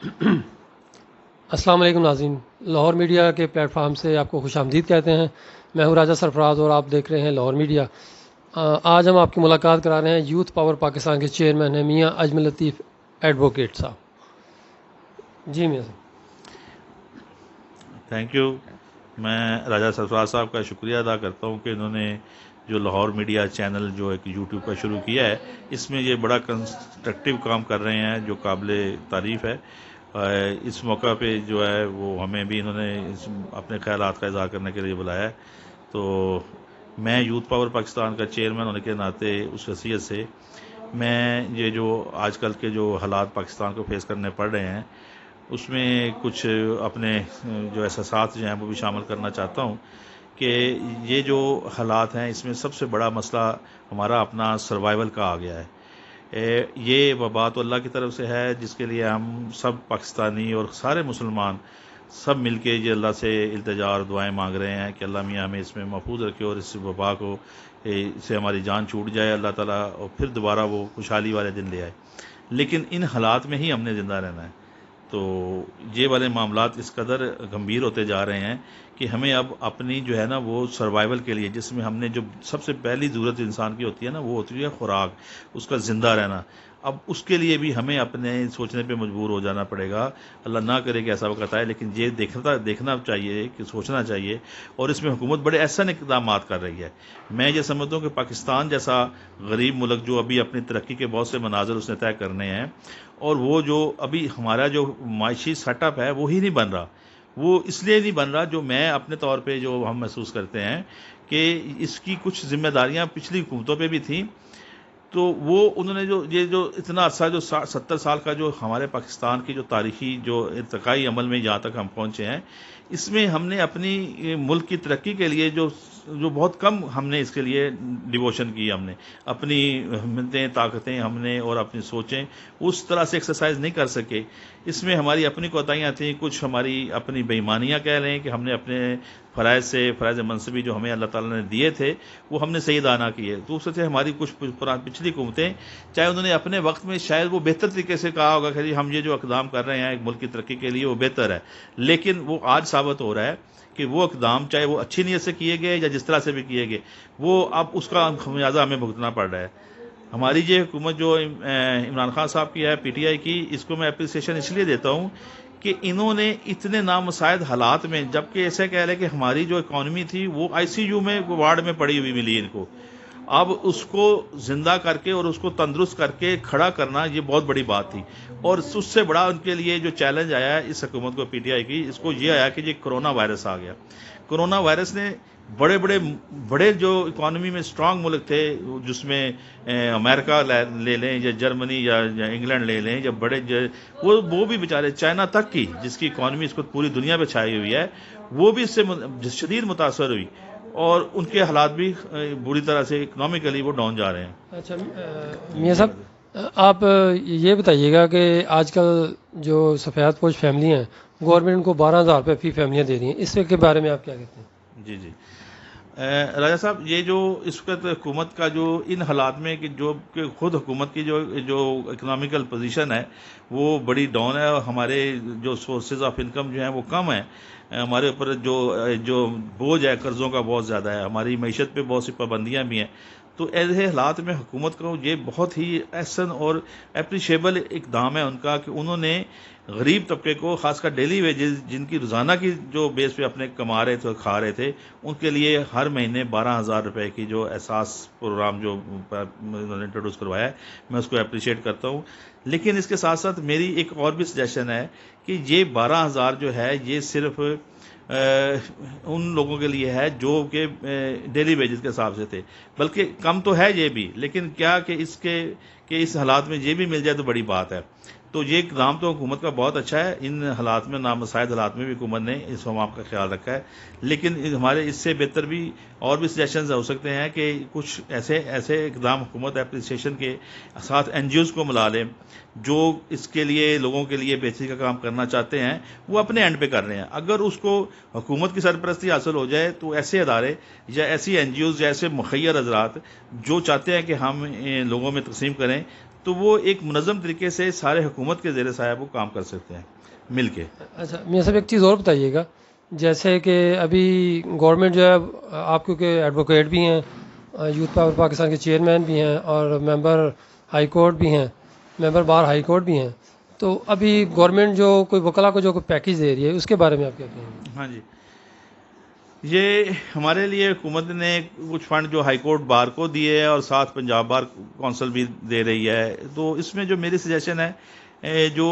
السلام علیکم ناظرین، لاہور میڈیا کے پلیٹ فارم سے آپ کو خوش آمدید کہتے ہیں۔ میں ہوں راجہ سرفراز اور آپ دیکھ رہے ہیں لاہور میڈیا۔ آج ہم آپ کی ملاقات کرا رہے ہیں یوتھ پاور پاکستان کے چیئرمین ہیں میاں اجمل لطیف ایڈوکیٹ صاحب۔ جی میاں صاحب۔ Thank you. میں راجہ سرفراز صاحب کا شکریہ ادا کرتا ہوں کہ انہوں نے جو لاہور میڈیا چینل جو ایک یوٹیوب کا شروع کیا ہے، اس میں یہ بڑا کنسٹرکٹیو کام کر رہے ہیں جو قابل تعریف ہے۔ اس موقع پہ جو ہے وہ ہمیں بھی انہوں نے اپنے خیالات کا اظہار کرنے کے لیے بلایا ہے، تو میں یوتھ پاور پاکستان کا چیئرمین ہونے کے ناطے اس حیثیت سے میں یہ جو آج کل کے جو حالات پاکستان کو فیس کرنے پڑ رہے ہیں اس میں کچھ اپنے جو احساسات جو ہیں وہ بھی شامل کرنا چاہتا ہوں کہ یہ جو حالات ہیں اس میں سب سے بڑا مسئلہ ہمارا اپنا سروائیول کا آ گیا ہے۔ یہ وبا تو اللہ کی طرف سے ہے جس کے لیے ہم سب پاکستانی اور سارے مسلمان سب مل کے یہ اللہ سے التجا اور دعائیں مانگ رہے ہیں کہ اللہ میاں ہمیں اس میں محفوظ رکھے اور اس وبا کو سے ہماری جان چھوٹ جائے اللہ تعالیٰ، اور پھر دوبارہ وہ خوشحالی والے دن لے آئے۔ لیکن ان حالات میں ہی ہم نے زندہ رہنا ہے، تو یہ والے معاملات اس قدر گمبھیر ہوتے جا رہے ہیں کہ ہمیں اب اپنی جو ہے نا وہ سروائیول کے لیے، جس میں ہم نے جو سب سے پہلی ضرورت انسان کی ہوتی ہے نا وہ ہوتی ہے خوراک، اس کا زندہ رہنا، اب اس کے لیے بھی ہمیں اپنے سوچنے پہ مجبور ہو جانا پڑے گا۔ اللہ نہ کرے کہ ایسا وقت آئے، لیکن یہ دیکھنا چاہیے کہ سوچنا چاہیے، اور اس میں حکومت بڑے احسن اقدامات کر رہی ہے۔ میں یہ سمجھتا ہوں کہ پاکستان جیسا غریب ملک جو ابھی اپنی ترقی کے بہت سے مناظر اس نے طے کرنے ہیں، اور وہ جو ابھی ہمارا جو معاشی سیٹ اپ ہے وہی نہیں بن رہا، وہ اس لیے نہیں بن رہا، جو میں اپنے طور پہ جو ہم محسوس کرتے ہیں کہ اس کی کچھ ذمہ داریاں پچھلی حکومتوں پہ بھی تھیں، تو وہ انہوں نے یہ جو اتنا عرصہ جو 70 سال کا جو ہمارے پاکستان کی جو تاریخی جو ارتقائی عمل میں جہاں تک ہم پہنچے ہیں، اس میں ہم نے اپنی ملک کی ترقی کے لیے جو بہت کم ہم نے اس کے لیے ڈیووشن کی، ہم نے اپنی ہمتیں طاقتیں ہم نے اور اپنی سوچیں اس طرح سے ایکسرسائز نہیں کر سکے۔ اس میں ہماری اپنی کوتاہیاں تھیں، کچھ ہماری اپنی بےایمانیاں کہہ رہے ہیں کہ ہم نے اپنے فرائض منصبی جو ہمیں اللہ تعالیٰ نے دیے تھے وہ ہم نے صحیح ادا نہ کیے۔ دوسرے سے ہماری کچھ پچھلی حکومتیں، چاہے انہوں نے اپنے وقت میں شاید وہ بہتر طریقے سے کہا ہوگا کہ ہم یہ جو اقدام کر رہے ہیں ایک ملک کی ترقی کے لیے وہ بہتر ہے، لیکن وہ آج ثابت ہو رہا ہے کہ وہ اقدام چاہے وہ اچھی نیت سے کیے گئے یا جس طرح سے بھی کیے گئے، وہ اب اس کا خمیازہ ہمیں بھگتنا پڑ رہا ہے۔ ہماری یہ حکومت جو عمران خان صاحب کی ہے پی ٹی آئی کی، اس کو میں اپریسیشن اس لیے دیتا ہوں کہ انہوں نے اتنے نامساعد حالات میں، جبکہ ایسے کہہ رہے کہ ہماری جو اکانومی تھی وہ آئی سی یو میں وارڈ میں پڑی ہوئی ملی ان کو، اب اس کو زندہ کر کے اور اس کو تندرست کر کے کھڑا کرنا یہ بہت بڑی بات تھی، اور اس سے بڑا ان کے لیے جو چیلنج آیا ہے اس حکومت کو پی ٹی آئی کی، اس کو یہ آیا کہ یہ کرونا وائرس آ گیا۔ کرونا وائرس نے بڑے جو اکانومی میں اسٹرانگ ملک تھے، جس میں امریکہ لے لیں یا جرمنی یا انگلینڈ لے لیں یا بڑے وہ بھی بیچارے، چائنا تک کی جس کی اکانومی اس کو پوری دنیا پہ چھائی ہوئی ہے، وہ بھی اس سے شدید متاثر ہوئی، اور ان کے حالات بھی بری طرح سے اکنامیکلی وہ ڈاؤن جا رہے ہیں۔ اچھا میاں صاحب، آپ یہ بتائیے گا کہ آج کل جو سفید پوش فیملی ہیں گورنمنٹ ان کو 12,000 روپے فی فیملیاں دے رہی ہیں، اس کے بارے میں آپ کیا کہتے ہیں؟ جی جی راجہ صاحب، یہ جو اس وقت حکومت کا جو ان حالات میں کہ خود حکومت کی جو اکنامیکل پوزیشن ہے وہ بڑی ڈاؤن ہے، اور ہمارے جو سورسز آف انکم جو ہیں وہ کم ہیں، ہمارے اوپر جو بوجھ ہے قرضوں کا بہت زیادہ ہے، ہماری معیشت پہ بہت سی پابندیاں بھی ہیں، تو ایسے حالات میں حکومت کو یہ بہت ہی احسن اور اپریشیبل اقدام ہے ان کا کہ انہوں نے غریب طبقے کو، خاص کر ڈیلی ویجز جن کی روزانہ کی جو بیس پہ اپنے کما رہے تھے اور کھا رہے تھے، ان کے لیے ہر مہینے 12,000 روپے کی جو احساس پروگرام جو انہوں نے انٹروڈیوس کروایا ہے، میں اس کو اپریشیٹ کرتا ہوں۔ لیکن اس کے ساتھ ساتھ میری ایک اور بھی سجیشن ہے کہ یہ 12,000 جو ہے یہ صرف ان لوگوں کے لیے ہے جو کہ ڈیلی ویجز کے حساب سے تھے، بلکہ کم تو ہے یہ بھی، لیکن کیا کہ اس حالات میں یہ بھی مل جائے تو بڑی بات ہے۔ تو یہ اقدام تو حکومت کا بہت اچھا ہے، ان حالات میں نامساعد حالات میں بھی حکومت نے اس عوام کا خیال رکھا ہے، لیکن ہمارے اس سے بہتر بھی اور بھی سجیشنز ہو سکتے ہیں کہ کچھ ایسے اقدام حکومت اپریسیشن کے ساتھ این جی اوز کو ملا لیں جو اس کے لیے لوگوں کے لیے بہتری کا کام کرنا چاہتے ہیں، وہ اپنے اینڈ پہ کر رہے ہیں۔ اگر اس کو حکومت کی سرپرستی حاصل ہو جائے تو ایسے ادارے یا ایسی این جی اوز یا ایسے مخیر حضرات جو چاہتے ہیں کہ ہم لوگوں میں تقسیم کریں، تو وہ ایک منظم طریقے سے سارے حکومت کے زیر سایہ وہ کام کر سکتے ہیں مل کے. اچھا میاں صاحب ایک چیز اور بتائیے گا، جیسے کہ ابھی گورنمنٹ جو ہے، آپ کیونکہ ایڈوکیٹ بھی ہیں، یوتھ پاور پاکستان کے چیئرمین بھی ہیں اور ممبر ہائی کورٹ بھی ہیں، ممبر بار ہائی کورٹ بھی ہیں، تو ابھی گورنمنٹ جو کوئی وکلا کو جو کوئی پیکیج دے رہی ہے اس کے بارے میں آپ کیا کہیں گے؟ ہاں جی، یہ ہمارے لیے حکومت نے کچھ فنڈ جو ہائی کورٹ بار کو دیے ہے اور ساتھ پنجاب بار کونسل بھی دے رہی ہے. تو اس میں جو میری سجیشن ہے، جو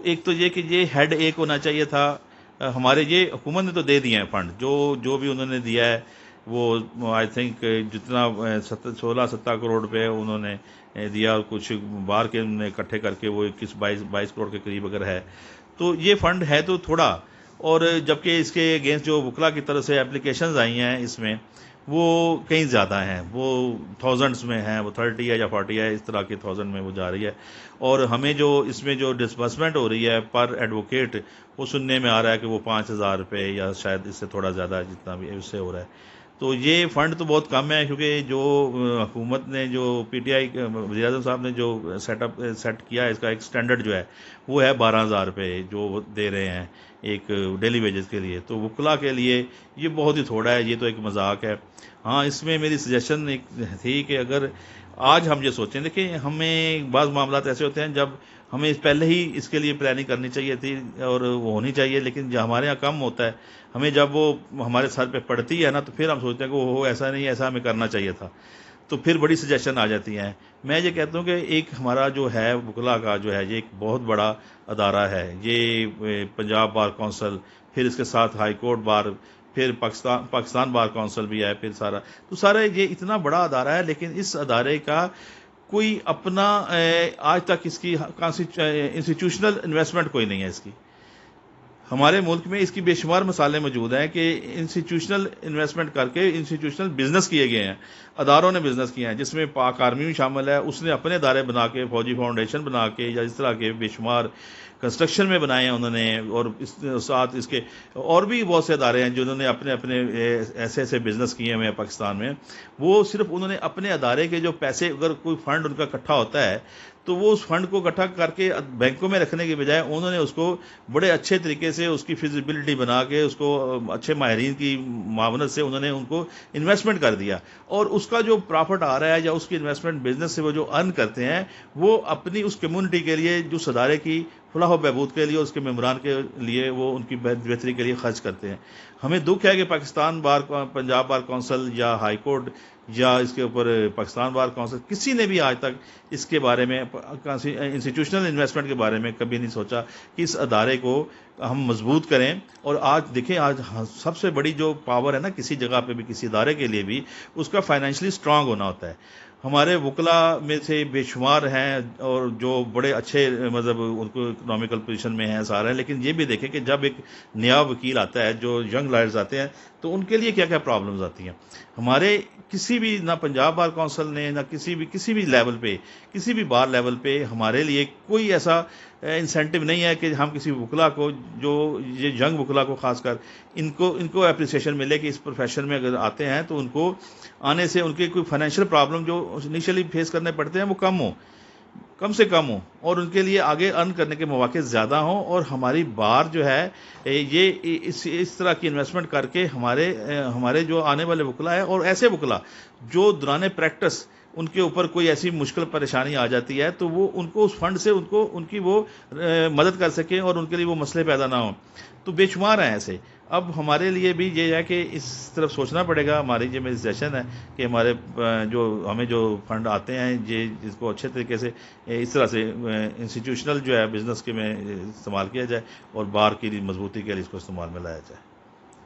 ایک تو یہ کہ یہ ہیڈ ایک ہونا چاہیے تھا ہمارے. یہ حکومت نے تو دے دیے ہیں فنڈ، جو بھی انہوں نے دیا ہے وہ آئی تھنک جتنا 16-17 کروڑ روپے انہوں نے دیا، اور کچھ بار کے انہوں نے اکٹھے کر کے وہ 21-22 کروڑ کے قریب اگر ہے. تو یہ فنڈ ہے تو تھوڑا، اور جبکہ اس کے اگینسٹ جو وکلا کی طرف سے اپلیکیشنز آئی ہیں اس میں وہ کہیں زیادہ ہیں، وہ تھاؤزنڈس میں ہیں، وہ 30 ہے یا 40 ہے، اس طرح کے 1000 میں وہ جا رہی ہے. اور ہمیں جو اس میں جو ڈسبرسمنٹ ہو رہی ہے پر ایڈوکیٹ، وہ سننے میں آ رہا ہے کہ وہ 5000 روپے یا شاید اس سے تھوڑا زیادہ جتنا بھی اس سے ہو رہا ہے. تو یہ فنڈ تو بہت کم ہے، کیونکہ جو حکومت نے جو پی ٹی آئی وزیر اعظم صاحب نے جو سیٹ کیا ہے، اس کا ایک سٹینڈرڈ جو ہے وہ ہے 12000 روپے جو وہ دے رہے ہیں ایک ڈیلی ویجز کے لیے. تو وکلا کے لیے یہ بہت ہی تھوڑا ہے، یہ تو ایک مذاق ہے. ہاں اس میں میری سجیشن ایک تھی کہ اگر آج ہم یہ سوچیں، دیکھیں ہمیں بعض معاملات ایسے ہوتے ہیں جب ہمیں پہلے ہی اس کے لیے پلاننگ کرنی چاہیے تھی اور وہ ہونی چاہیے، لیکن جو ہمارے یہاں کم ہوتا ہے، ہمیں جب وہ ہمارے سر پہ پڑتی ہے نا تو پھر ہم سوچتے ہیں کہ وہ ایسا نہیں، ایسا ہمیں کرنا چاہیے تھا. تو پھر بڑی سجیشن آ جاتی ہیں. میں یہ کہتا ہوں کہ ایک ہمارا جو ہے وکلا کا جو ہے یہ ایک بہت بڑا ادارہ ہے. یہ پنجاب بار کونسل، پھر اس کے ساتھ ہائی کورٹ بار، پھر پاکستان بار کونسل بھی ہے، پھر سارا تو سارا یہ اتنا بڑا ادارہ ہے، لیکن اس ادارے کا کوئی اپنا آج تک اس کی انسٹیٹیوشنل انویسٹمنٹ کوئی نہیں ہے. اس کی ہمارے ملک میں اس کی بے شمار مثالیں موجود ہیں کہ انسٹیٹیوشنل انویسٹمنٹ کر کے انسٹیٹیوشنل بزنس کیے گئے ہیں، اداروں نے بزنس کیا ہے، جس میں پاک آرمی بھی شامل ہے. اس نے اپنے ادارے بنا کے، فوجی فاؤنڈیشن بنا کے، یا اس طرح کے بے شمار کنسٹرکشن میں بنائے ہیں انہوں نے، اور اس ساتھ اس کے اور بھی بہت سے ادارے ہیں جنہوں نے اپنے اپنے ایسے ایسے بزنس کیے ہوئے ہیں پاکستان میں. وہ صرف انہوں نے اپنے ادارے کے جو پیسے، اگر کوئی فنڈ ان کا اکٹھا ہوتا ہے تو وہ اس فنڈ کو اکٹھا کر کے بینکوں میں رکھنے کے بجائے انہوں نے اس کو بڑے اچھے طریقے سے اس کی فیزیبلٹی بنا کے، اس کو اچھے ماہرین کی معاونت سے انہوں نے ان کو انویسٹمنٹ کر دیا. اور اس کا جو پرافٹ آ رہا ہے یا اس کی انویسٹمنٹ بزنس سے وہ جو ارن کرتے ہیں، وہ اپنی اس کمیونٹی کے لیے، جو ادارے کی فلاح و بہبود کے لیے، اس کے ممبران کے لیے، وہ ان کی بہتری کے لیے خرچ کرتے ہیں. ہمیں دکھ ہے کہ پاکستان بار پنجاب بار کونسل یا ہائی کورٹ یا اس کے اوپر پاکستان بار کونسل، کسی نے بھی آج تک اس کے بارے میں، انسٹیٹیوشنل انویسٹمنٹ کے بارے میں کبھی نہیں سوچا کہ اس ادارے کو ہم مضبوط کریں. اور آج دیکھیں، آج سب سے بڑی جو پاور ہے نا کسی جگہ پہ بھی، کسی ادارے کے لیے بھی، اس کا فائنینشلی اسٹرانگ ہونا ہوتا ہے. ہمارے وکلا میں سے بے شمار ہیں اور جو بڑے اچھے مطلب ان کو اکنامیکل پوزیشن میں ہیں سارے ہیں، لیکن یہ بھی دیکھیں کہ جب ایک نیا وکیل آتا ہے، جو ینگ لائرز آتے ہیں، تو ان کے لیے کیا کیا پرابلمز آتی ہیں. ہمارے کسی بھی، نہ پنجاب بار کونسل نے، نہ کسی بھی لیول پہ، کسی بھی بار لیول پہ ہمارے لیے کوئی ایسا انسینٹیو نہیں ہے کہ ہم کسی وکلا کو، جو یہ ینگ وکلا کو خاص کر، ان کو اپریسیشن ملے کہ اس پروفیشن میں اگر آتے ہیں تو ان کو آنے سے ان کے کوئی فائنینشیل پرابلم جو انیشلی فیس کرنے پڑتے ہیں وہ کم سے کم ہوں، اور ان کے لیے آگے ارن کرنے کے مواقع زیادہ ہوں. اور ہماری بار جو ہے یہ اس طرح کی انویسٹمنٹ کر کے ہمارے جو آنے والے وکلا ہے، اور ایسے وکلا جو دوران پریکٹس ان کے اوپر کوئی ایسی مشکل پریشانی آ جاتی ہے تو وہ ان کو اس فنڈ سے ان کی وہ مدد کر سکیں اور ان کے لیے وہ مسئلے پیدا نہ ہوں. تو بے شمار ہیں ایسے. اب ہمارے لیے بھی یہ ہے کہ اس طرف سوچنا پڑے گا. ہماری یہ میری سجیشن ہے کہ ہمیں جو فنڈ آتے ہیں جس کو اچھے طریقے سے اس طرح سے انسٹیٹیوشنل جو ہے بزنس کے میں استعمال کیا جائے، اور بار کی مضبوطی کے لیے اس کو استعمال میں لایا جائے.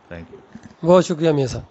Thank you. بہت شکریہ میاں صاحب.